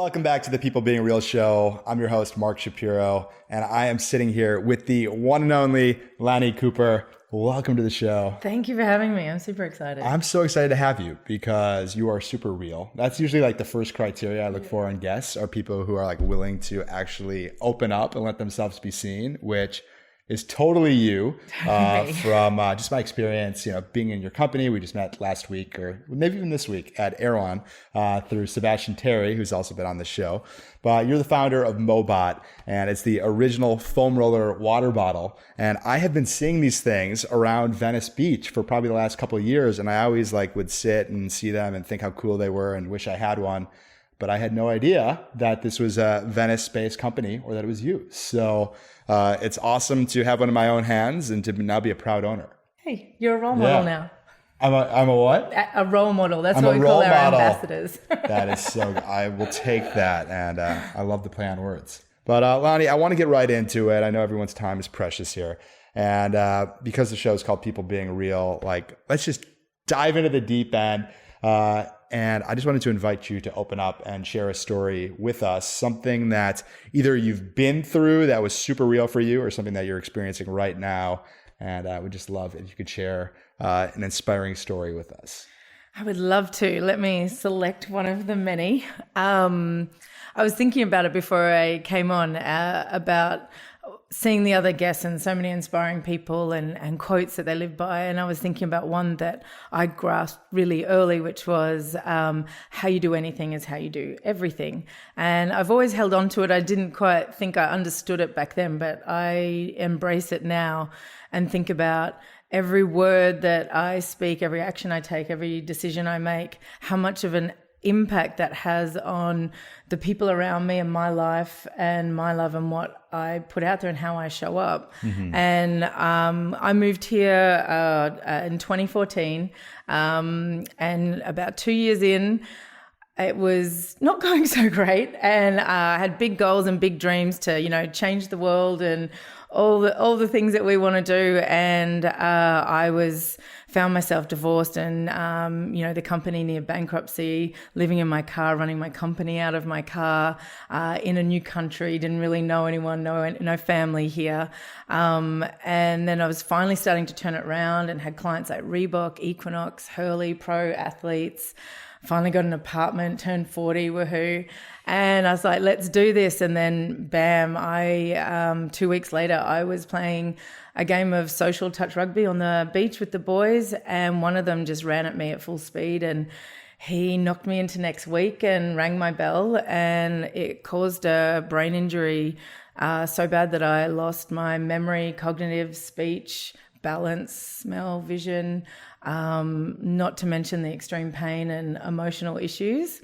Welcome back to the People Being Real show. I'm your host, Mark Shapiro, and I am sitting here with the one and only Lani Cooper. Welcome to the show. Thank you for having me. I'm super excited. I'm so excited to have you because you are super real. That's usually like the first criteria I look for in guests are people who are like willing to actually open up and let themselves be seen, which is totally you from just my experience, being in your company. We just met last week or maybe even this week at Erewhon through Sebastian Terry, who's also been on the show. But you're the founder of MOBOT, and it's the original foam roller water bottle. And I have been seeing these things around Venice Beach for probably the last couple of years. And I always would sit and see them and think how cool they were and wish I had one. But I had no idea that this was a Venice-based company or that it was you. So it's awesome to have one in my own hands and to now be a proud owner. Hey, you're a role model now. I'm a what? A role model. That's what we call our ambassadors. That is so good. I will take that. And I love the play on words. But Lani, I want to get right into it. I know everyone's time is precious here. And because the show is called People Being Real, let's just dive into the deep end. And I just wanted to invite you to open up and share a story with us, something that either you've been through that was super real for you or something that you're experiencing right now. And I would just love if you could share an inspiring story with us. I would love to. Let me select one of the many. I was thinking about it before I came on, about seeing the other guests and so many inspiring people and quotes that they live by. And I was thinking about one that I grasped really early, which was how you do anything is how you do everything. And I've always held on to it. I didn't quite think I understood it back then, but I embrace it now and think about every word that I speak, every action I take, every decision I make, how much of an impact that has on the people around me and my life and my love and what I put out there and how I show up. Mm-hmm. And I moved here in 2014, and about 2 years in, it was not going so great, and I had big goals and big dreams to, change the world and all the things that we want to do. And I found myself divorced and, the company near bankruptcy, living in my car, running my company out of my car, in a new country, didn't really know anyone, no family here. And then I was finally starting to turn it around and had clients like Reebok, Equinox, Hurley, pro athletes. Finally got an apartment, turned 40, woohoo. And I was like, let's do this. And then bam, 2 weeks later, I was playing a game of social touch rugby on the beach with the boys. And one of them just ran at me at full speed and he knocked me into next week and rang my bell, and it caused a brain injury so bad that I lost my memory, cognitive, speech, balance, smell, vision, not to mention the extreme pain and emotional issues.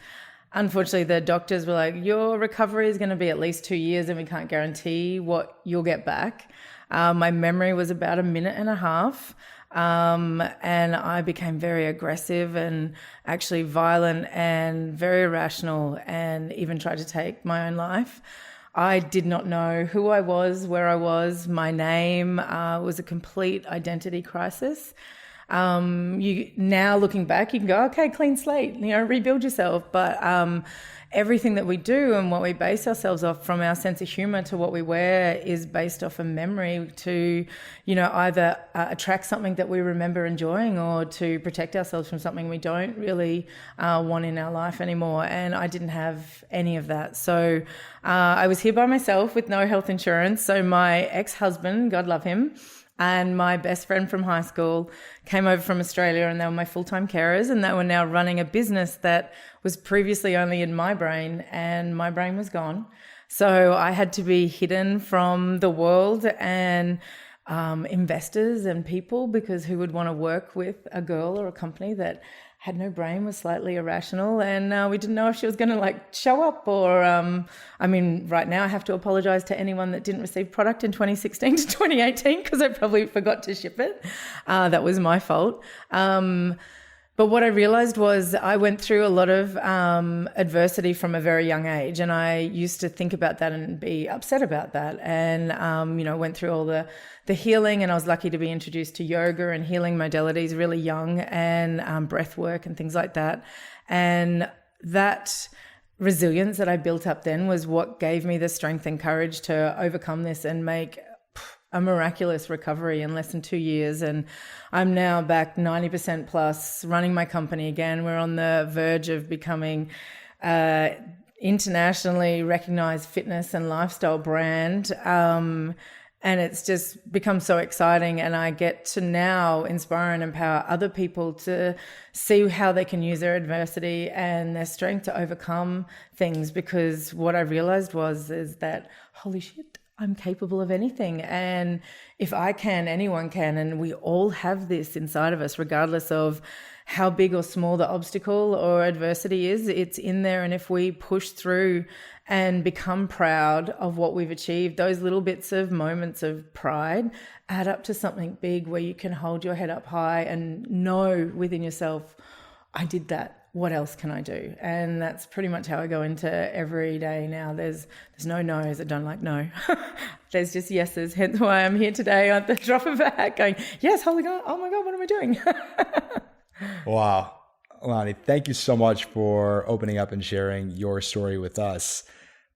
Unfortunately, the doctors were like, your recovery is going to be at least 2 years and we can't guarantee what you'll get back. My memory was about a minute and a half. And I became very aggressive and actually violent and very irrational and even tried to take my own life. I did not know who I was, where I was, my name. Was a complete identity crisis. Now looking back, you can go, okay, clean slate, rebuild yourself. But everything that we do and what we base ourselves off, from our sense of humor to what we wear, is based off a memory to, either attract something that we remember enjoying or to protect ourselves from something we don't really want in our life anymore. And I didn't have any of that. So I was here by myself with no health insurance. So my ex-husband, God love him, and my best friend from high school came over from Australia, and they were my full-time carers, and they were now running a business that was previously only in my brain, and my brain was gone. So I had to be hidden from the world and investors and people, because who would want to work with a girl or a company that had no brain, was slightly irrational, and we didn't know if she was going to show up or, right now I have to apologize to anyone that didn't receive product in 2016 to 2018 because I probably forgot to ship it. That was my fault. But what I realized was I went through a lot of adversity from a very young age, and I used to think about that and be upset about that. And, went through all the healing, and I was lucky to be introduced to yoga and healing modalities really young, and breath work and things like that. And that resilience that I built up then was what gave me the strength and courage to overcome this and make a miraculous recovery in less than 2 years. And I'm now back 90% plus, running my company again. We're on the verge of becoming internationally recognized fitness and lifestyle brand. And it's just become so exciting. And I get to now inspire and empower other people to see how they can use their adversity and their strength to overcome things. Because what I realized is that, holy shit, I'm capable of anything. And if I can, anyone can. And we all have this inside of us, regardless of how big or small the obstacle or adversity is, it's in there. And if we push through and become proud of what we've achieved, those little bits of moments of pride add up to something big where you can hold your head up high and know within yourself, I did that. What else can I do? And that's pretty much how I go into every day now. There's no no's. I don't like no. There's just yeses. Hence why I'm here today at the drop of a hat going, yes, holy God, oh my God, what am I doing? Wow. Lani, thank you so much for opening up and sharing your story with us.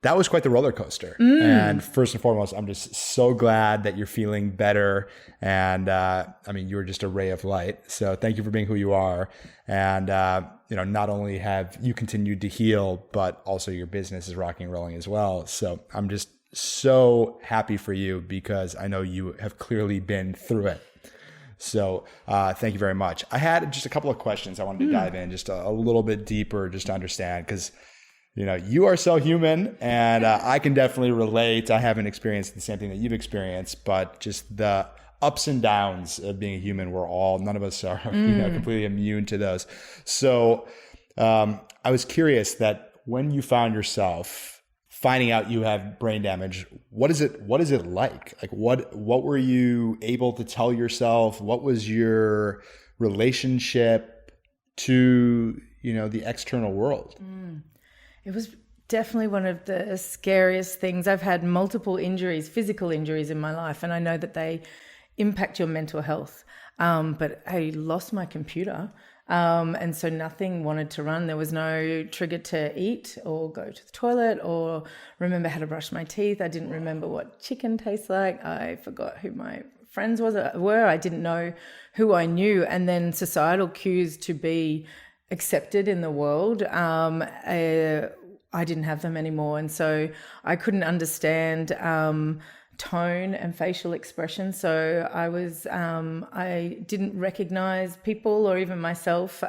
That was quite the roller coaster. And first and foremost, I'm just so glad that you're feeling better. And you were just a ray of light. So thank you for being who you are. And, not only have you continued to heal, but also your business is rocking and rolling as well. So I'm just so happy for you because I know you have clearly been through it. So thank you very much. I had just a couple of questions I wanted to dive in just a little bit deeper just to understand because, you are so human and I can definitely relate. I haven't experienced the same thing that you've experienced, but just the ups and downs of being a human, none of us are completely immune to those. So I was curious that when you found yourself finding out you have brain damage, what is it like? Like what were you able to tell yourself? What was your relationship to, the external world? It was definitely one of the scariest things. I've had multiple injuries, physical injuries in my life, and I know that they impact your mental health. But I lost my computer. And so nothing wanted to run. There was no trigger to eat or go to the toilet or remember how to brush my teeth. I didn't remember what chicken tastes like. I forgot who my friends were. I didn't know who I knew. And then societal cues to be accepted in the world, I didn't have them anymore. And so I couldn't understand tone and facial expression. So I didn't recognize people or even myself.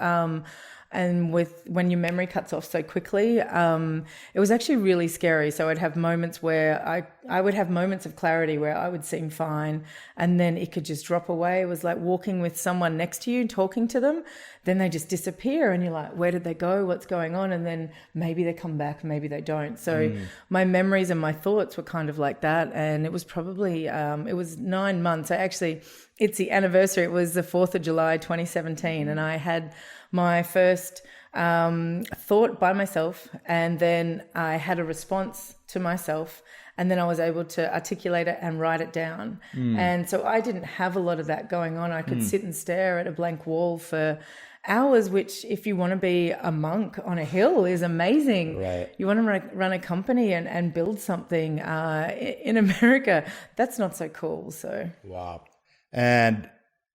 And when your memory cuts off so quickly, it was actually really scary. So I'd have moments where I would have moments of clarity where I would seem fine and then it could just drop away. It was like walking with someone next to you, talking to them, then they just disappear and you're like, where did they go? What's going on? And then maybe they come back, maybe they don't. So my memories and my thoughts were kind of like that. And it was probably, it was 9 months. It's the anniversary. It was the 4th of July, 2017. And I had my first thought by myself, and then I had a response to myself, and then I was able to articulate it and write it down. And so I didn't have a lot of that going on. I could sit and stare at a blank wall for hours, which if you want to be a monk on a hill is amazing. Right. You want to run a company and build something in America, that's not so cool. So wow. And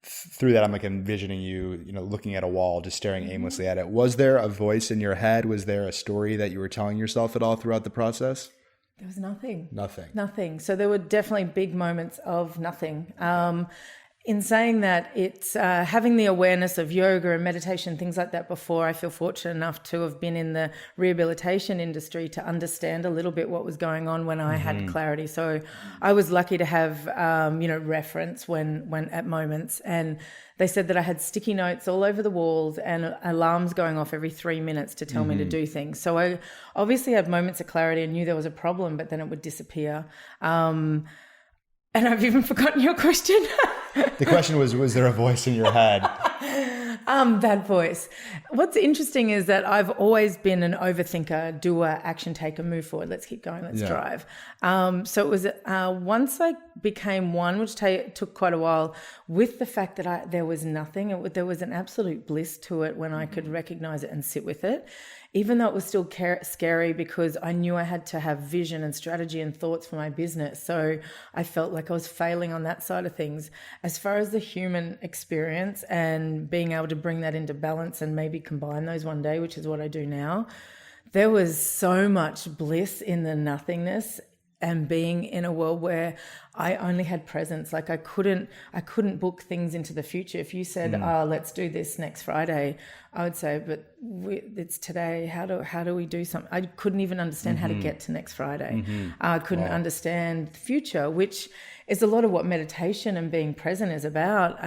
through that, I'm like envisioning you, looking at a wall, just staring aimlessly at it. Was there a voice in your head? Was there a story that you were telling yourself at all throughout the process? There was nothing. Nothing. So there were definitely big moments of nothing. In saying that, it's having the awareness of yoga and meditation, things like that before. I feel fortunate enough to have been in the rehabilitation industry to understand a little bit what was going on when I had clarity. So I was lucky to have, reference when at moments. And they said that I had sticky notes all over the walls and alarms going off every 3 minutes to tell me to do things. So I obviously had moments of clarity and knew there was a problem, but then it would disappear. And I've even forgotten your question. The question was there a voice in your head? That voice. What's interesting is that I've always been an overthinker, doer, action taker, move forward. Let's keep going. Let's drive. So it was once I became one, which took quite a while, with the fact that there was nothing. There was an absolute bliss to it when I could recognize it and sit with it. Even though it was still scary because I knew I had to have vision and strategy and thoughts for my business. So I felt like I was failing on that side of things. As far as the human experience and being able to bring that into balance and maybe combine those one day, which is what I do now, there was so much bliss in the nothingness and being in a world where I only had presence. Like I couldn't book things into the future. If you said, let's do this next Friday, I would say, but it's today. How do we do something? I couldn't even understand how to get to next Friday. I couldn't understand the future, which is a lot of what meditation and being present is about.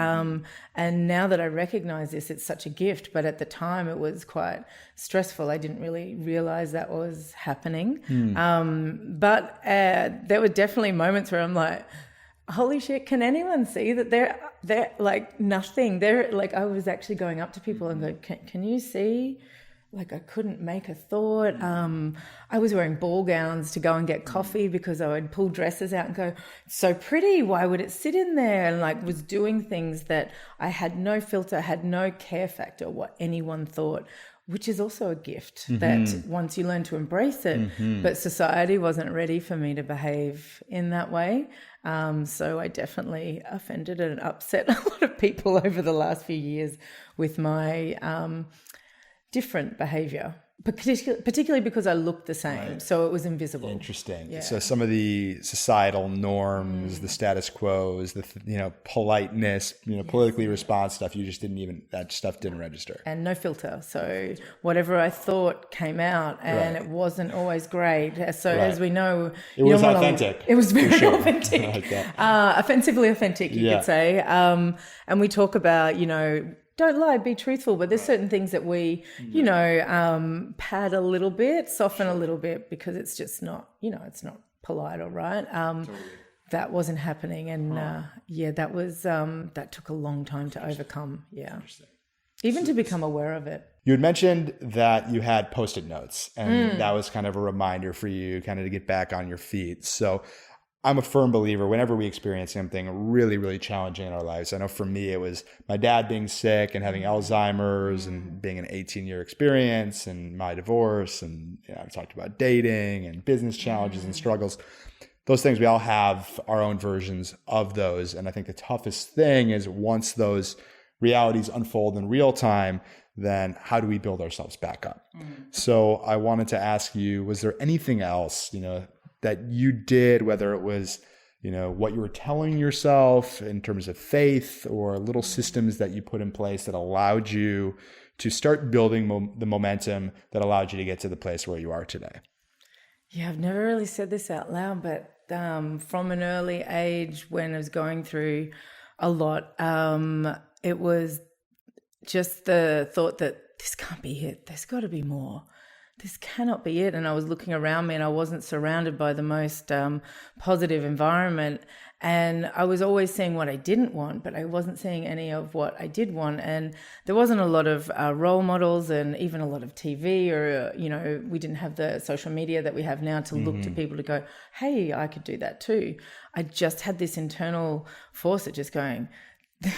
And now that I recognize this, it's such a gift. But at the time, it was quite stressful. I didn't really realize that was happening. But there were definitely moments where I'm like, holy shit, can anyone see that they're like nothing? They're like, I was actually going up to people and go, can you see? Like I couldn't make a thought. I was wearing ball gowns to go and get coffee because I would pull dresses out and go, it's so pretty. Why would it sit in there? And like was doing things that I had no filter, had no care factor what anyone thought, which is also a gift that once you learn to embrace it, but society wasn't ready for me to behave in that way. So I definitely offended and upset a lot of people over the last few years with my different behavior, particularly because I looked the same. So it was invisible. Interesting. Yeah. So some of the societal norms, the status quos, the politeness, politically responsive stuff, that stuff didn't register. And no filter. So whatever I thought came out, and it wasn't always great. So as we know, it was authentic. It was very authentic. Like offensively authentic, you could say. And we talk about, don't lie, be truthful. But there's certain things that we, pad a little bit, soften a little bit, because it's just not, it's not polite or right. That wasn't happening. And that was, that took a long time to overcome. Yeah. Even to become aware of it. You had mentioned that you had Post-it notes, and that was kind of a reminder for you kind of to get back on your feet. So I'm a firm believer whenever we experience something really, really challenging in our lives. I know for me, it was my dad being sick and having Alzheimer's and being an 18-year experience and my divorce. And I've talked about dating and business challenges and struggles. Those things, we all have our own versions of those. And I think the toughest thing is once those realities unfold in real time, then how do we build ourselves back up? So I wanted to ask you, was there anything else, that you did, whether it was, what you were telling yourself in terms of faith or little systems that you put in place that allowed you to start building the momentum that allowed you to get to the place where you are today? Yeah, I've never really said this out loud, but from an early age when I was going through a lot, it was just the thought that this can't be it. There's got to be more. This cannot be it. And I was looking around me and I wasn't surrounded by the most positive environment. And I was always seeing what I didn't want, but I wasn't seeing any of what I did want. And there wasn't a lot of role models and even a lot of TV or, we didn't have the social media that we have now to look to people to go, hey, I could do that too. I just had this internal force of just going,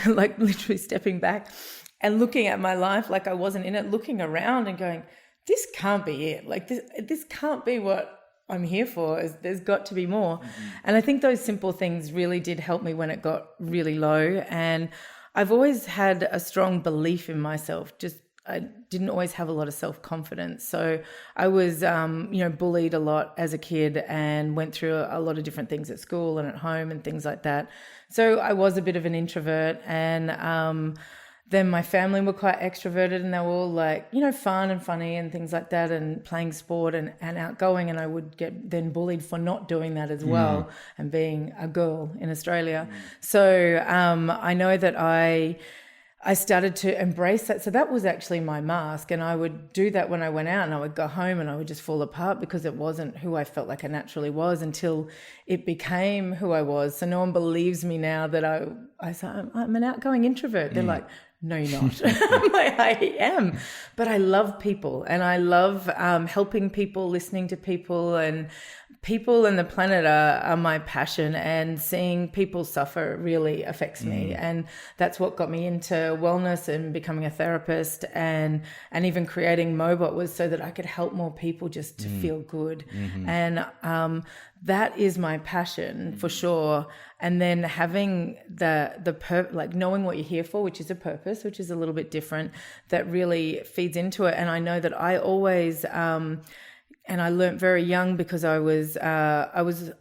like literally stepping back and looking at my life like I wasn't in it, looking around and going, this can't be it. Like this can't be what I'm here for. There's got to be more. And I think those simple things really did help me when it got really low. And I've always had a strong belief in myself. I didn't always have a lot of self-confidence. So I was, bullied a lot as a kid and went through a lot of different things at school and at home and things like that. So I was a bit of an introvert, and then my family were quite extroverted, and they were all like, fun and funny and things like that, and playing sport and outgoing. And I would get then bullied for not doing that as well, and being a girl in Australia. So I know that I I started to embrace that. So that was actually my mask. And I would do that when I went out, and I would go home and I would just fall apart because it wasn't who I felt like I naturally was until it became who I was. So no one believes me now that I say, I'm an outgoing introvert. They're like, no, you're not. I'm like, I am. But I love people, and I love helping people, listening to people, and people and the planet are my passion, and seeing people suffer really affects me. And that's what got me into wellness and becoming a therapist, and even creating MOBOT was so that I could help more people just to feel good. And that is my passion for sure. And then having like knowing what you're here for, which is a purpose, which is a little bit different, that really feeds into it. And I know that I always, and I learnt very young because I was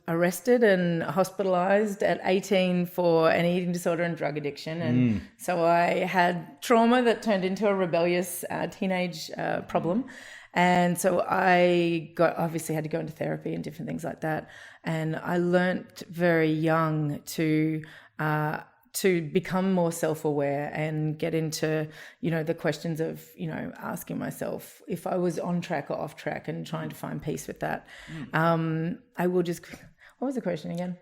arrested and hospitalized at 18 for an eating disorder and drug addiction. And so I had trauma that turned into a rebellious teenage problem. And so I obviously had to go into therapy and different things like that. And I learnt very young to become more self-aware and get into, the questions of, asking myself if I was on track or off track, and trying to find peace with that. I will just, what was the question again?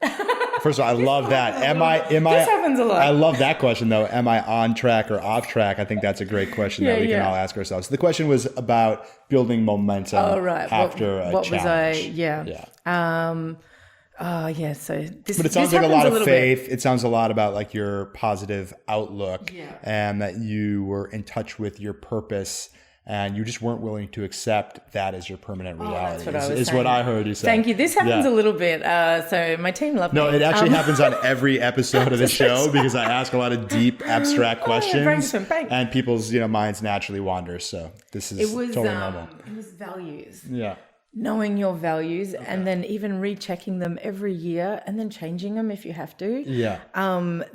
First of all, I love that. This happens a lot. I love that question though. Am I on track or off track? I think that's a great question that we can all ask ourselves. The question was about building momentum after a challenge. So this, but it sounds like a lot of faith. It sounds a lot about like your positive outlook, and that you were in touch with your purpose, and you just weren't willing to accept that as your permanent reality. Is what I heard you say. Thank you. This happens a little bit. So my team loved me. No, it actually happens on every episode of the show because I ask a lot of deep, abstract questions, and people's minds naturally wander. So this is totally normal. It was values. Yeah. Knowing your values, and then even rechecking them every year, and then changing them if you have to.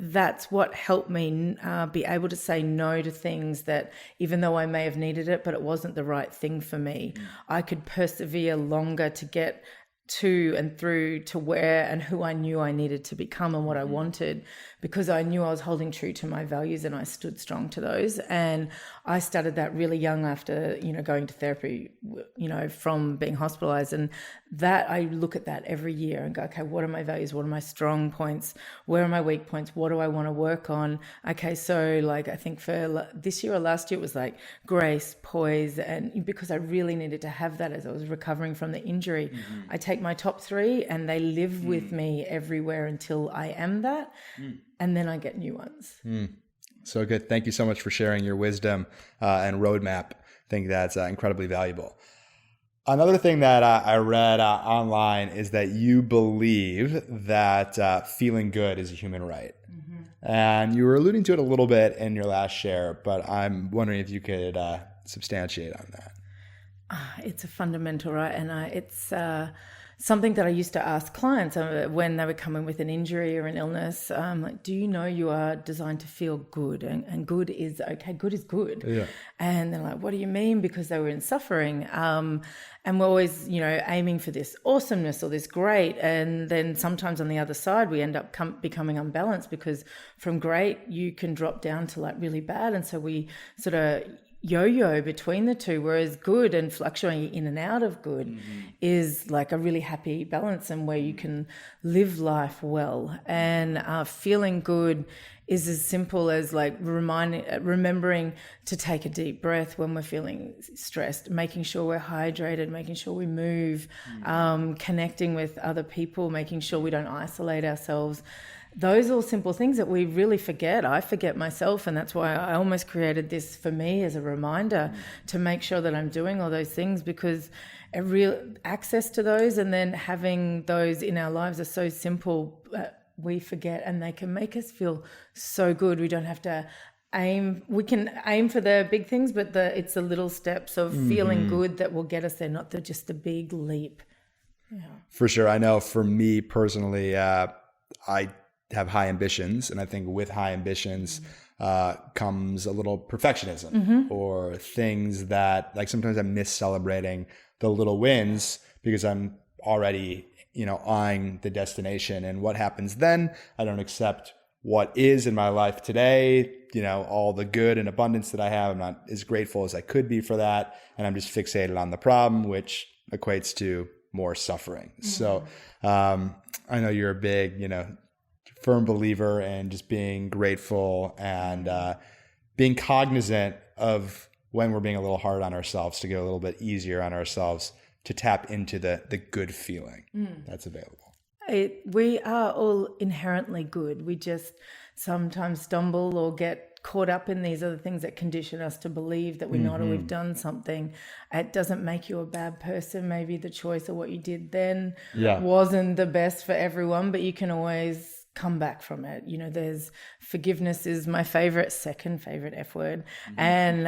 That's what helped me be able to say no to things that, even though I may have needed it, but it wasn't the right thing for me, I could persevere longer to get to and through to where and who I knew I needed to become and what I wanted, because I knew I was holding true to my values and I stood strong to those. And I started that really young after, going to therapy, from being hospitalized. And that I look at that every year and go, okay, what are my values? What are my strong points? Where are my weak points? What do I want to work on? Okay, so like I think for this year or last year, it was like grace, poise, and because I really needed to have that as I was recovering from the injury. I take my top 3 and they live with me everywhere until I am that. And then I get new ones. So good. Thank you so much for sharing your wisdom and roadmap. I think that's incredibly valuable. Another thing that I read online is that you believe that feeling good is a human right. And you were alluding to it a little bit in your last share, but I'm wondering if you could substantiate on that. It's a fundamental right. And it's something that I used to ask clients when they were coming with an injury or an illness. Like, do you know you are designed to feel good? And good is okay. Good is good. Yeah. And they're like, what do you mean? Because they were in suffering. And we're always, aiming for this awesomeness or this great. And then sometimes on the other side, we end up becoming unbalanced, because from great, you can drop down to like really bad. And so we sort of yo-yo between the two, whereas good and fluctuating in and out of good is like a really happy balance, and where you can live life well. And feeling good is as simple as like remembering to take a deep breath when we're feeling stressed, making sure we're hydrated, making sure we move, connecting with other people, making sure we don't isolate ourselves. Those are all simple things that we really forget. I forget myself, and that's why I almost created this for me as a reminder to make sure that I'm doing all those things, because a real access to those and then having those in our lives are so simple, we forget, and they can make us feel so good. We don't have to we can aim for the big things, but it's the little steps of feeling good that will get us there, not just the big leap. Yeah. For sure. I know for me personally, I have high ambitions, and I think with high ambitions comes a little perfectionism or things that, like, sometimes I miss celebrating the little wins because I'm already eyeing the destination, and what happens then I don't accept what is in my life today, all the good and abundance that I have. I'm not as grateful as I could be for that. And I'm just fixated on the problem, which equates to more suffering. Mm-hmm. So I know you're a big, firm believer in just being grateful and being cognizant of when we're being a little hard on ourselves, to get a little bit easier on ourselves, to tap into the good feeling that's available. We are all inherently good. We just sometimes stumble or get caught up in these other things that condition us to believe that we're not, or we've done something. It doesn't make you a bad person. Maybe the choice of what you did then wasn't the best for everyone, but you can always come back from it. There's forgiveness is my second favorite F word. And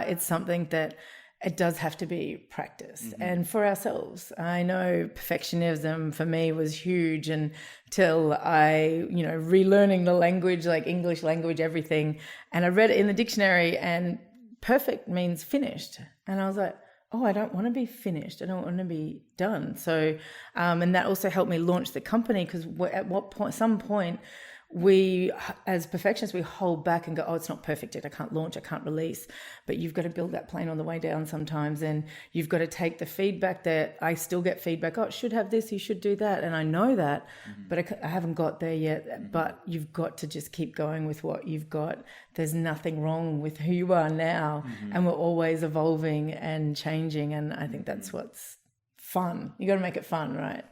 it's something that it does have to be practiced and for ourselves. I know perfectionism for me was huge until I, relearning the language, like English language, everything. And I read it in the dictionary, and perfect means finished. And I was like, oh, I don't want to be finished. I don't want to be done. So, and that also helped me launch the company, because at some point, we, as perfectionists, we hold back and go, oh, it's not perfect yet. I can't launch, I can't release. But you've got to build that plane on the way down sometimes. And you've got to take the feedback that I still get feedback. Oh, it should have this, you should do that. And I know that, but I haven't got there yet. But you've got to just keep going with what you've got. There's nothing wrong with who you are now. And we're always evolving and changing. And I think that's what's fun. You got to make it fun, right?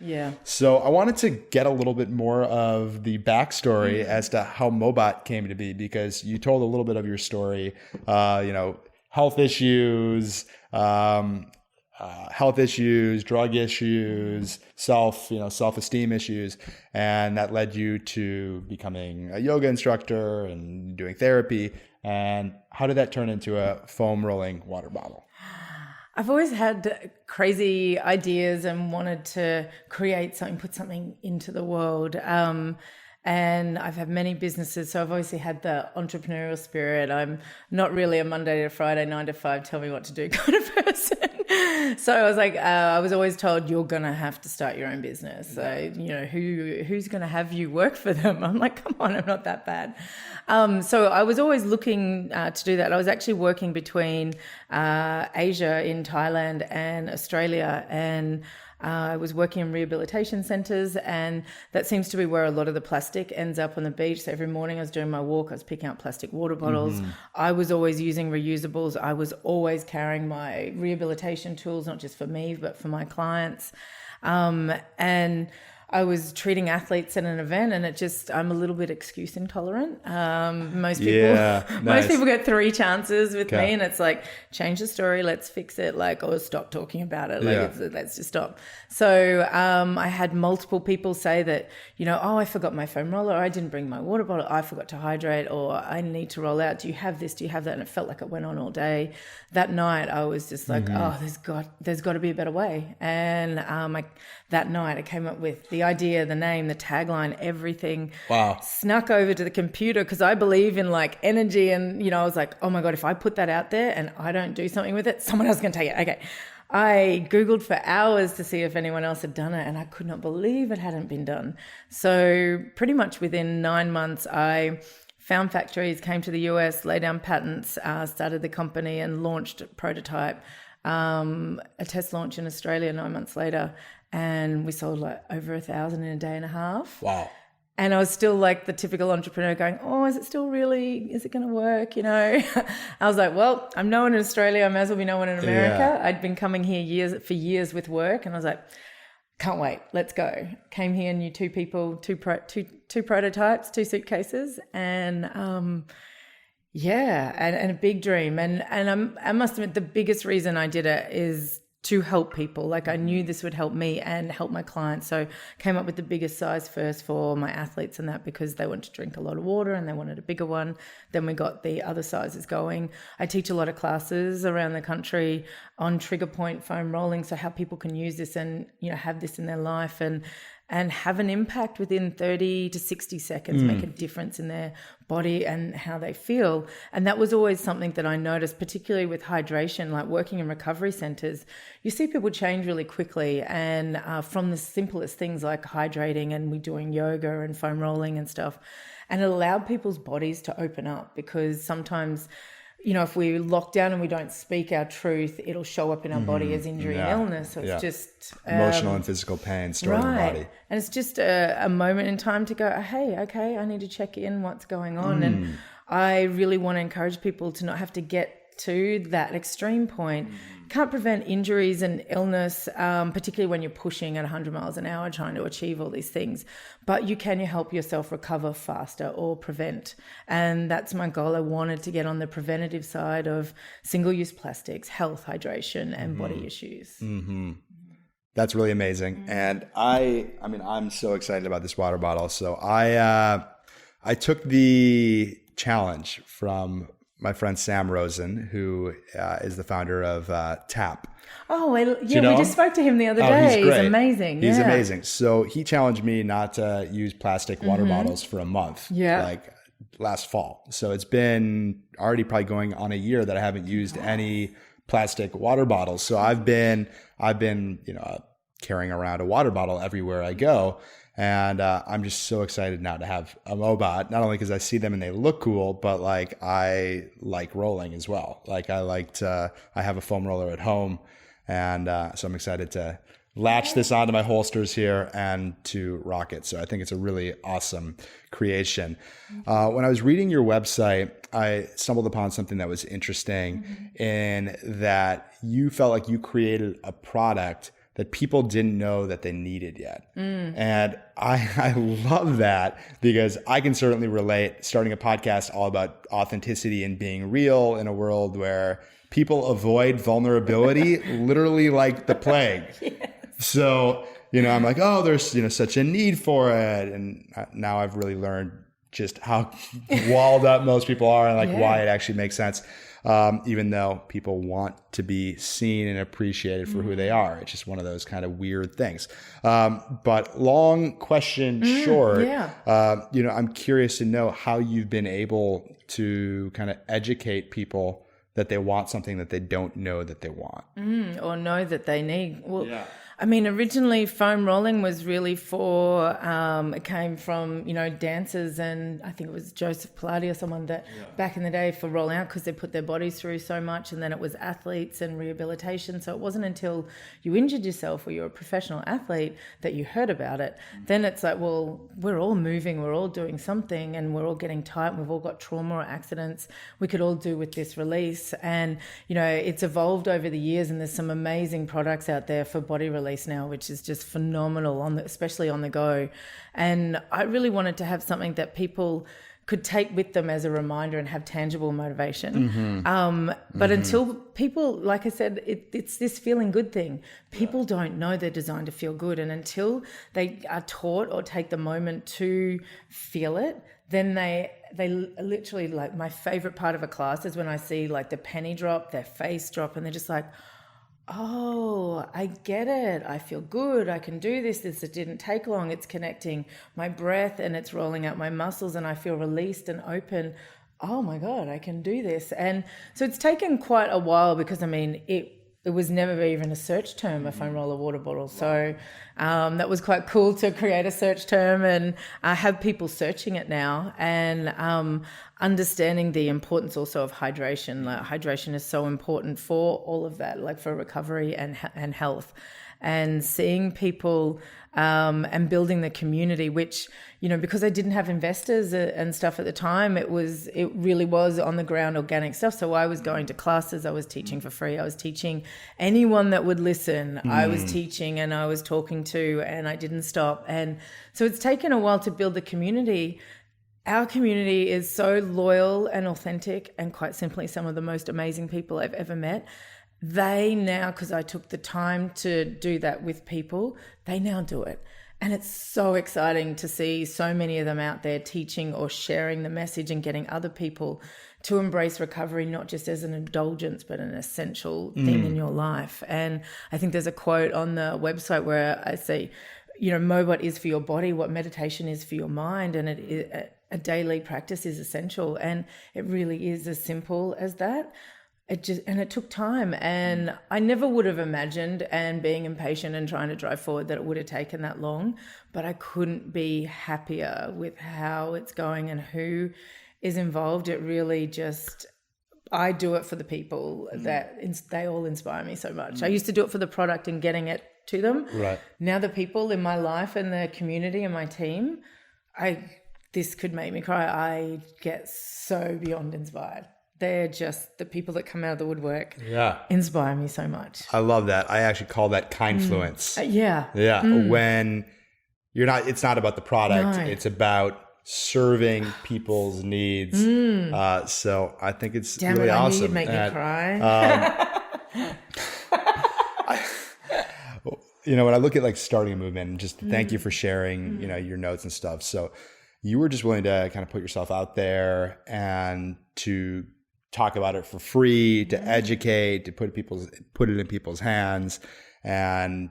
Yeah. So I wanted to get a little bit more of the backstory as to how MOBOT came to be, because you told a little bit of your story, health issues, drug issues, self-esteem issues. And that led you to becoming a yoga instructor and doing therapy. And how did that turn into a foam rolling water bottle? I've always had crazy ideas and wanted to create something, put something into the world. And I've had many businesses, so I've obviously had the entrepreneurial spirit. I'm not really a Monday to Friday, 9 to 5, tell me what to do kind of person. So I was like, I was always told, you're going to have to start your own business. So, who's going to have you work for them? I'm like, come on, I'm not that bad. So I was always looking to do that. I was actually working between Asia in Thailand and Australia, and I was working in rehabilitation centres, and that seems to be where a lot of the plastic ends up on the beach. So every morning I was doing my walk, I was picking up plastic water bottles. I was always using reusables. I was always carrying my rehabilitation tools, not just for me, but for my clients. And I was treating athletes at an event, and I'm a little bit excuse intolerant. Most people get 3 chances with me, and it's like, change the story, let's fix it, or stop talking about it. Let's just stop. So I had multiple people say that, oh, I forgot my foam roller, or I didn't bring my water bottle, I forgot to hydrate, or I need to roll out. Do you have this? Do you have that? And it felt like it went on all day. That night I was just like, oh, there's got to be a better way. And that night I came up with the idea, the name, the tagline, everything. Wow. Snuck over to the computer, because I believe in energy, and I was like, oh my God, if I put that out there and I don't do something with it, someone else is going to take it. Okay. I Googled for hours to see if anyone else had done it, and I could not believe it hadn't been done. So pretty much within 9 months, I found factories, came to the US, laid down patents, started the company and launched a prototype, a test launch in Australia 9 months later. And we sold over 1,000 in a day and a half. Wow. And I was still the typical entrepreneur going, oh, is it going to work? I was like, well, I'm no one in Australia. I may as well be no one in America. Yeah. I'd been coming here for years with work. And I was like, can't wait. Let's go. Came here, knew 2 people, two prototypes, 2 suitcases. And and a big dream. And I must admit, the biggest reason I did it is to help people. I knew this would help me and help my clients. So came up with the biggest size first for my athletes, and that because they wanted to drink a lot of water and they wanted a bigger one. Then we got the other sizes going. I teach a lot of classes around the country on trigger point foam rolling, so how people can use this and have this in their life and have an impact within 30 to 60 seconds, make a difference in their body and how they feel. And that was always something that I noticed, particularly with hydration, working in recovery centers. You see people change really quickly, and from the simplest things like hydrating, and we doing yoga and foam rolling and stuff. and it allowed people's bodies to open up, because sometimes, if we lock down and we don't speak our truth, it'll show up in our body as injury and illness. So it's just emotional and physical pain stored in the body. And it's just a moment in time to go, hey, okay, I need to check in what's going on. And I really want to encourage people to not have to get to that extreme point. Can't prevent injuries and illness, particularly when you're pushing at 100 miles an hour trying to achieve all these things. But you help yourself recover faster or prevent. And that's my goal. I wanted to get on the preventative side of single-use plastics, health, hydration, and body issues. That's really amazing. And I'm so excited about this water bottle. So I took the challenge from my friend Sam Rosen, who is the founder of TAP. Oh, we just spoke to him the other day. He's great. He's amazing. He's amazing. So he challenged me not to use plastic water bottles for a month, like last fall. So it's been already probably going on a year that I haven't used any plastic water bottles. So I've been carrying around a water bottle everywhere I go. And I'm just so excited now to have a MOBOT, not only because I see them and they look cool, but like I like rolling as well. Like I have a foam roller at home. And so I'm excited to latch this onto my holsters here and to rock it. So I think it's a really awesome creation. When I was reading your website, I stumbled upon something that was interesting in that you felt like you created a product that people didn't know that they needed yet. And I love that, because I can certainly relate starting a podcast all about authenticity and being real in a world where people avoid vulnerability literally like the plague. So, I'm like, oh, there's, such a need for it. And now I've really learned just how walled up most people are and why it actually makes sense. Even though people want to be seen and appreciated for who they are. It's just one of those kind of weird things. But long question short, I'm curious to know how you've been able to kind of educate people that they want something that they don't know that they want. Or know that they need. Well, originally foam rolling was really for, it came from, dancers, and I think it was Joseph Pilates or someone that back in the day for rolling out, because they put their bodies through so much, and then it was athletes and rehabilitation. So it wasn't until you injured yourself or you're a professional athlete that you heard about it. Then it's like, well, we're all moving, we're all doing something, and we're all getting tight, we've all got trauma or accidents. We could all do with this release. And, it's evolved over the years, and there's some amazing products out there for body release now, which is just phenomenal, especially on the go. And I really wanted to have something that people could take with them as a reminder and have tangible motivation. But until people, like I said, it's this feeling good thing. People don't know they're designed to feel good. And until they are taught or take the moment to feel it, then they literally, like, my favorite part of a class is when I see like the penny drop, their face drop, and they're just like, oh, I get it. I feel good. I can do this. It didn't take long. It's connecting my breath and it's rolling out my muscles, and I feel released and open. Oh my God, I can do this. And so it's taken quite a while, because it was never even a search term, a foam roller water bottle. So that was quite cool to create a search term and have people searching it now, and understanding the importance also of hydration. Like, hydration is so important for all of that, like for recovery and health. And seeing people and building the community, which, because I didn't have investors and stuff at the time, it really was on the ground organic stuff. So I was going to classes, I was teaching for free, I was teaching anyone that would listen, I was teaching and I was talking to, and I didn't stop. And so it's taken a while to build the community. Our community is so loyal and authentic, and quite simply some of the most amazing people I've ever met. They now, because I took the time to do that with people, they now do it. And it's so exciting to see so many of them out there teaching or sharing the message and getting other people to embrace recovery, not just as an indulgence, but an essential thing in your life. And I think there's a quote on the website where I say, MOBOT is for your body what meditation is for your mind, and a daily practice is essential. And it really is as simple as that. it took time, and I never would have imagined, and being impatient and trying to drive forward, that it would have taken that long, but I couldn't be happier with how it's going and who is involved. It really just, I do it for the people that they all inspire me so much. I used to do it for the product and getting it to them. Right. Now the people in my life and the community and my team, this could make me cry. I get so beyond inspired. They're just the people that come out of the woodwork. Yeah. Inspire me so much. I love that. I actually call that kindfluence. Yeah. Yeah. When it's not about the product, it's about serving people's needs. So I think it's Damn really it, I knew awesome. you'd make me cry. When I look at like starting a movement, and just thank you for sharing, your notes and stuff. So you were just willing to kind of put yourself out there and to talk about it for free, to educate, to put it in people's hands, and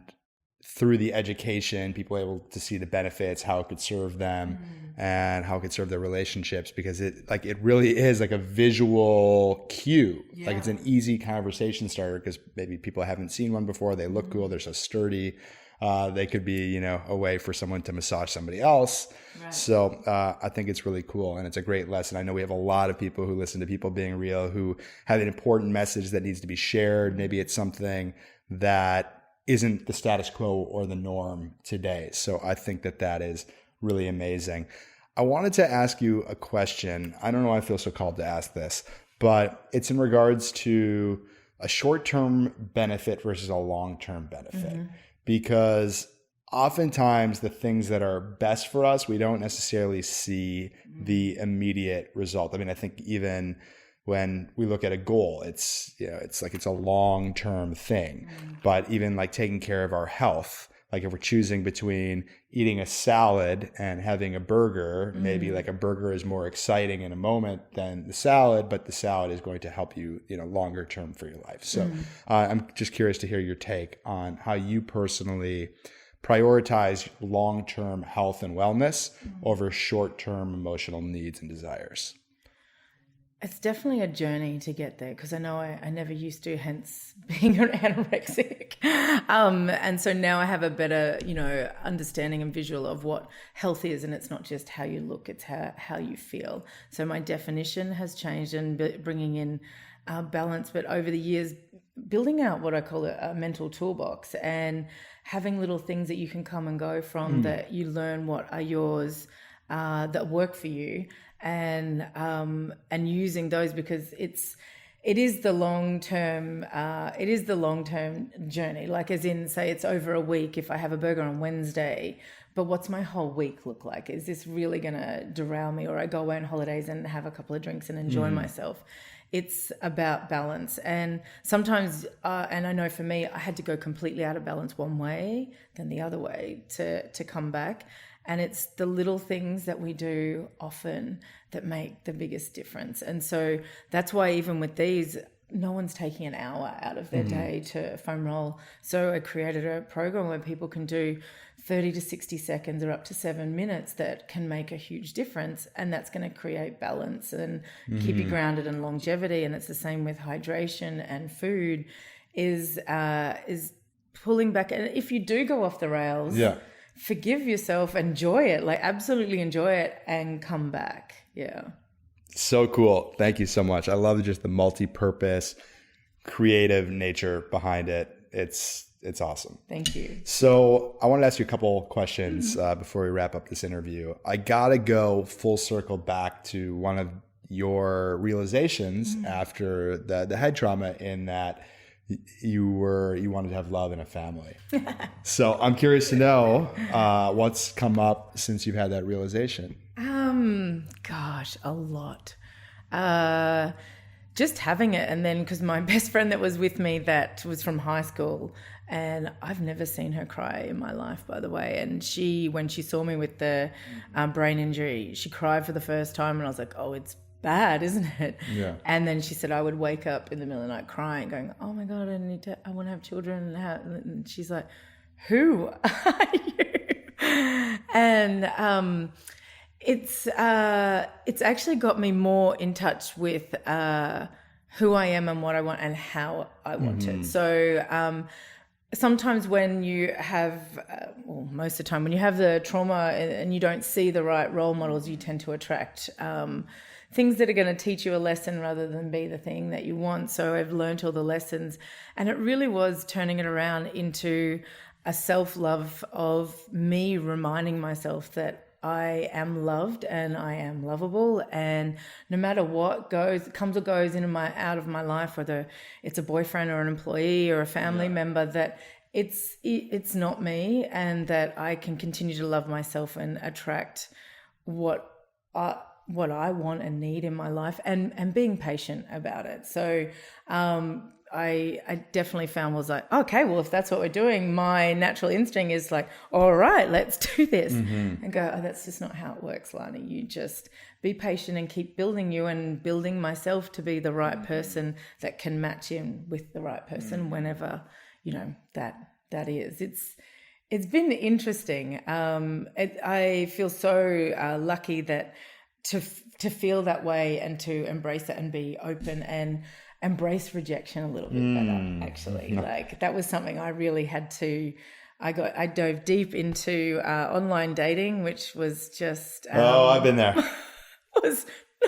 through the education, people are able to see the benefits, how it could serve them, and how it could serve their relationships, because it really is like a visual cue. Yeah. Like it's an easy conversation starter, because maybe people haven't seen one before. They look cool. They're so sturdy. They could be, a way for someone to massage somebody else. Right. So I think it's really cool, and it's a great lesson. I know we have a lot of people who listen to People Being Real who have an important message that needs to be shared. Maybe it's something that isn't the status quo or the norm today. So I think that is really amazing. I wanted to ask you a question. I don't know why I feel so called to ask this, but it's in regards to a short-term benefit versus a long-term benefit. Because oftentimes the things that are best for us, we don't necessarily see the immediate result. I mean, I think even when we look at a goal, it's a long-term thing. But even like taking care of our health, like if we're choosing between eating a salad and having a burger, maybe like a burger is more exciting in a moment than the salad, but the salad is going to help you, longer term for your life. So I'm just curious to hear your take on how you personally prioritize long-term health and wellness over short-term emotional needs and desires. It's definitely a journey to get there, because I know I never used to, hence being an anorexic. And so now I have a better, understanding and visual of what health is, and it's not just how you look, it's how you feel. So my definition has changed, and bringing in balance, but over the years, building out what I call a mental toolbox, and having little things that you can come and go from, that you learn what are yours, that work for you. And using those, because it is the long term journey. Like, as in, say it's over a week if I have a burger on Wednesday, but what's my whole week look like? Is this really going to derail me, or I go away on holidays and have a couple of drinks and enjoy myself? It's about balance. And sometimes, and I know for me, I had to go completely out of balance one way, then the other way to come back. And it's the little things that we do often that make the biggest difference. And so that's why even with these, no one's taking an hour out of their day to foam roll. So I created a program where people can do 30 to 60 seconds or up to 7 minutes that can make a huge difference. And that's going to create balance and keep you grounded and longevity. And it's the same with hydration and food is pulling back. And if you do go off the rails, forgive yourself, enjoy it, like absolutely enjoy it, and come back. Yeah. So cool. Thank you so much. I love just the multi-purpose, creative nature behind it. It's awesome. Thank you. So I wanted to ask you a couple questions before we wrap up this interview. I got to go full circle back to one of your realizations after the head trauma, in that you wanted to have love in a family. So I'm curious to know what's come up since you've had that realization. Gosh, a lot. Just having it, and then because my best friend that was with me, that was from high school, and I've never seen her cry in my life, by the way. And when she saw me with the brain injury, she cried for the first time, and I was like, oh, it's bad, isn't it? Yeah. And then she said I would wake up in the middle of the night crying, going, oh my God, I want to have children. And she's like, who are you? And it's actually got me more in touch with who I am and what I want and how I want it. So sometimes when you have, well, most of the time when you have the trauma and you don't see the right role models, you tend to attract things that are going to teach you a lesson rather than be the thing that you want. So I've learned all the lessons, and it really was turning it around into a self-love of me reminding myself that I am loved and I am lovable, and no matter what comes or goes out of my life, whether it's a boyfriend or an employee or a family member, that it's not me, and that I can continue to love myself and attract what I want and need in my life, and being patient about it. So I definitely found was like, okay, well, if that's what we're doing, my natural instinct is like, all right, let's do this. And go, oh, that's just not how it works, Lani. You just be patient and keep building you and building myself to be the right person that can match in with the right person whenever, that is. It's been interesting. I feel so lucky that to feel that way and to embrace it and be open and embrace rejection a little bit better, actually. Like, that was something I really had to, I dove deep into online dating, which was just I've been there. It was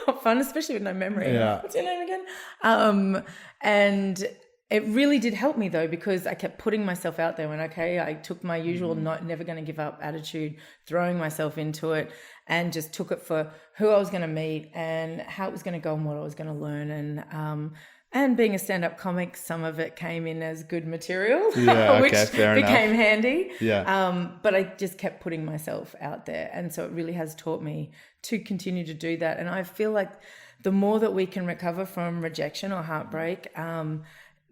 not fun, especially with no memory. What's your name again? And it really did help me, though, because I kept putting myself out there. I took my usual never going to give up attitude, throwing myself into it, and just took it for who I was going to meet and how it was going to go and what I was going to learn. And being a stand-up comic, some of it came in as good material, which became handy. But I just kept putting myself out there. And so it really has taught me to continue to do that. And I feel like the more that we can recover from rejection or heartbreak,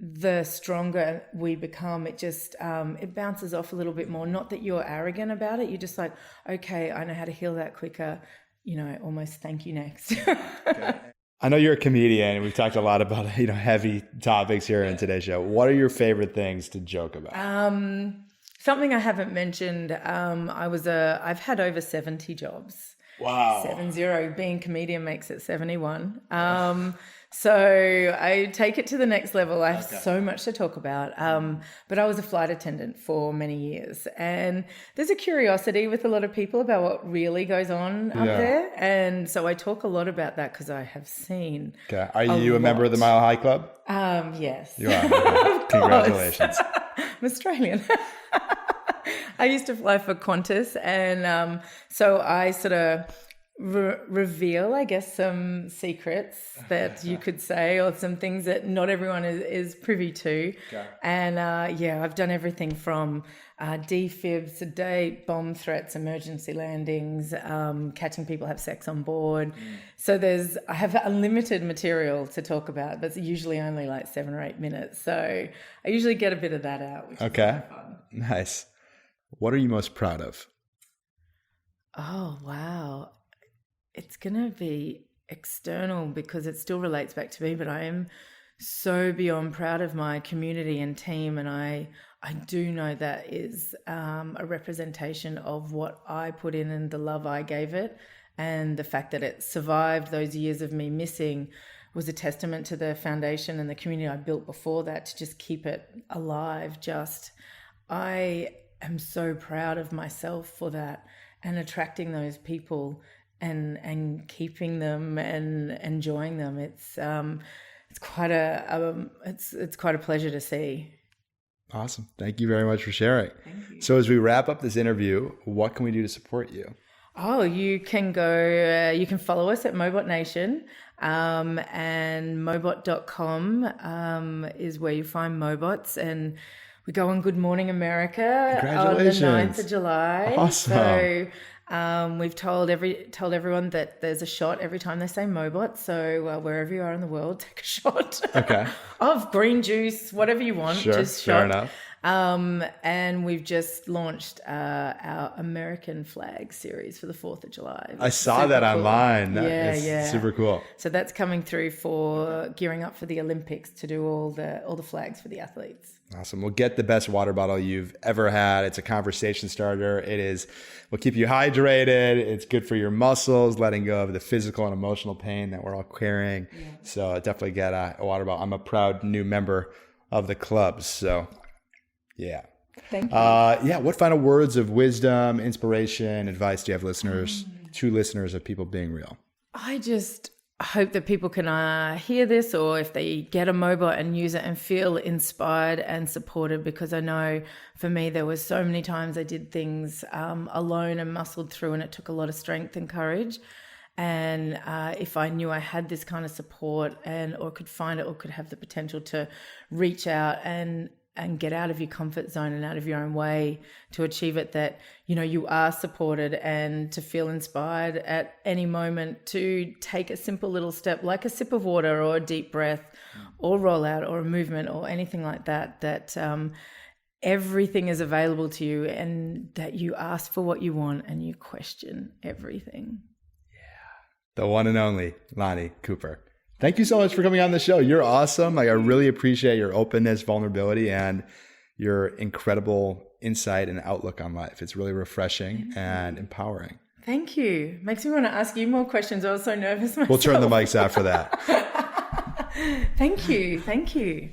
the stronger we become. It just, it bounces off a little bit more. Not that you're arrogant about it. You're just like, okay, I know how to heal that quicker. Almost thank you next. I know you're a comedian, and we've talked a lot about heavy topics here in today's show. What are your favorite things to joke about? Something I haven't mentioned. I've had over 70 jobs. Wow. 70. Being a comedian makes it 71. So I take it to the next level. I have so much to talk about. But I was a flight attendant for many years, and there's a curiosity with a lot of people about what really goes on up there. And so I talk a lot about that because I have seen. Okay. Are you a member of the Mile High Club? Yes. You are. Okay. Congratulations. I'm Australian. I used to fly for Qantas, and so I sort of reveal, I guess, some secrets that you could say, or some things that not everyone is privy to. And I've done everything from defibs, sedate, bomb threats, emergency landings, catching people have sex on board. So I have unlimited material to talk about, but it's usually only like 7 or 8 minutes. So I usually get a bit of that out, which is kind of fun. Nice. What are you most proud of? Oh, wow. It's going to be external because it still relates back to me, but I am so beyond proud of my community and team. And I do know that is a representation of what I put in and the love I gave it. And the fact that it survived those years of me missing was a testament to the foundation and the community I built before that to just keep it alive. I am so proud of myself for that, and attracting those people and keeping them and enjoying them. It's quite a pleasure to see. Awesome. Thank you very much for sharing. Thank you. So as we wrap up this interview, what can we do to support you? Oh, you can go, you can follow us at MOBOT Nation, and MOBOT.com is where you find MOBOTs, and we go on Good Morning America on the 9th of July. Awesome. So we've told everyone that there's a shot every time they say MOBOT. So wherever you are in the world, take a shot Okay. of green juice, whatever you want. Sure, just fair shot. enough. And we've just launched our American flag series for the 4th of July. I saw that cool. online. Yeah. Super cool. So that's coming through for gearing up for the Olympics to do all the flags for the athletes. Awesome. Well, get the best water bottle you've ever had. It's a conversation starter. Will keep you hydrated. It's good for your muscles, letting go of the physical and emotional pain that we're all carrying. Yeah. So definitely get a water bottle. I'm a proud new member of the club. So yeah. Thank you. What final words of wisdom, inspiration, advice do you have to listeners of People Being Real? I just hope that people can hear this, or if they get a MOBOT and use it and feel inspired and supported, because I know for me there was so many times I did things alone and muscled through, and it took a lot of strength and courage. And if I knew I had this kind of support or could find it, or could have the potential to reach out and get out of your comfort zone and out of your own way to achieve it, that, you are supported, and to feel inspired at any moment to take a simple little step, like a sip of water or a deep breath or roll out or a movement or anything like that everything is available to you, and that you ask for what you want and you question everything. The one and only Lani Cooper. Thank you so much for coming on the show. You're awesome. I really appreciate your openness, vulnerability, and your incredible insight and outlook on life. It's really refreshing and empowering. Thank you. Makes me want to ask you more questions. I was so nervous myself. We'll turn the mics after that. Thank you.